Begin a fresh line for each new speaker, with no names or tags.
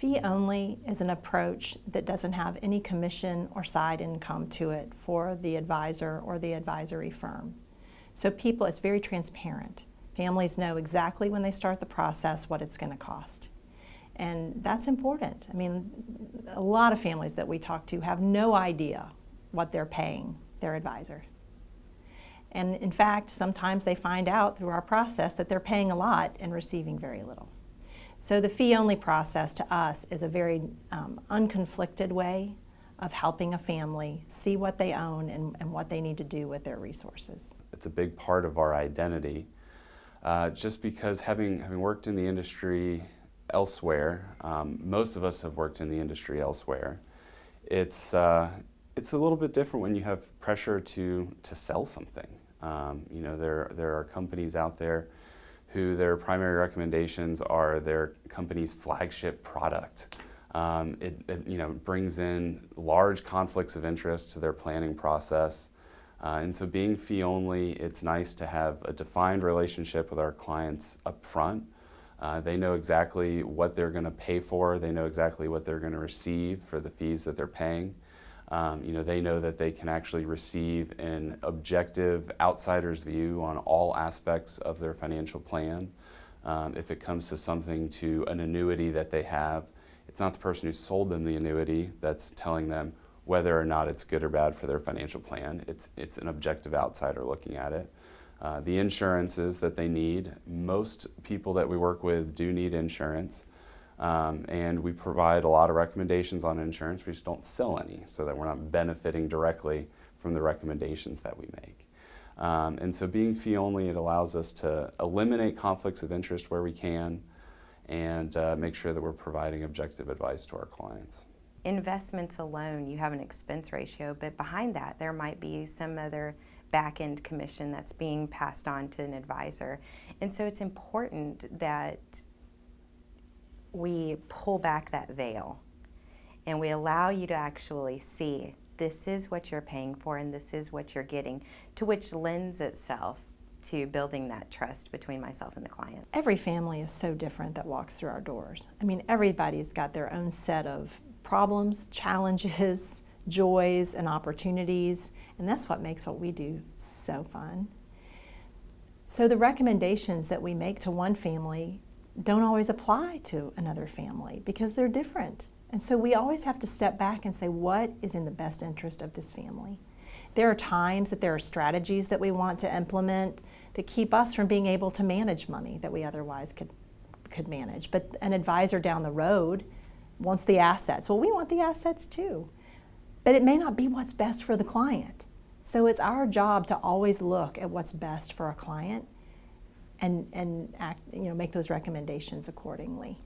Fee only is an approach that doesn't have any commission or side income to it for the advisor or the advisory firm. So it's very transparent. Families know exactly when they start the process what it's going to cost. And that's important. I mean, a lot of families that we talk to have no idea what they're paying their advisor. And in fact, sometimes they find out through our process that they're paying a lot and receiving very little. So the fee-only process to us is a very unconflicted way of helping a family see what they own and what they need to do with their resources.
It's a big part of our identity, just because having worked in the industry elsewhere, most of us have worked in the industry elsewhere. It's a little bit different when you have pressure to sell something. You know, there are companies out there who their primary recommendations are their company's flagship product. It you know, brings in large conflicts of interest to their planning process. And so being fee only, it's nice to have a defined relationship with our clients up front. They know exactly what they're going to pay for. They know exactly what they're going to receive for the fees that they're paying. You know, they know that they can actually receive an objective outsider's view on all aspects of their financial plan. If it comes to an annuity that they have, it's not the person who sold them the annuity that's telling them whether or not it's good or bad for their financial plan. It's an objective outsider looking at it. The insurances that they need, most people that we work with do need insurance. And we provide a lot of recommendations on insurance. We just don't sell any, so that we're not benefiting directly from the recommendations that we make. And so being fee only, it allows us to eliminate conflicts of interest where we can and make sure that we're providing objective advice to our clients.
Investments alone, you have an expense ratio, but behind that there might be some other back-end commission that's being passed on to an advisor. And so it's important that we pull back that veil and we allow you to actually see this is what you're paying for and this is what you're getting, to which lends itself to building that trust between myself and the client.
Every family is so different that walks through our doors. I mean, everybody's got their own set of problems, challenges, joys, and opportunities, and that's what makes what we do so fun. So the recommendations that we make to one family don't always apply to another family because they're different. And so we always have to step back and say, what is in the best interest of this family? There are times that there are strategies that we want to implement that keep us from being able to manage money that we otherwise could manage. But an advisor down the road wants the assets. Well, we want the assets too. But it may not be what's best for the client. So it's our job to always look at what's best for a client and act, make those recommendations accordingly.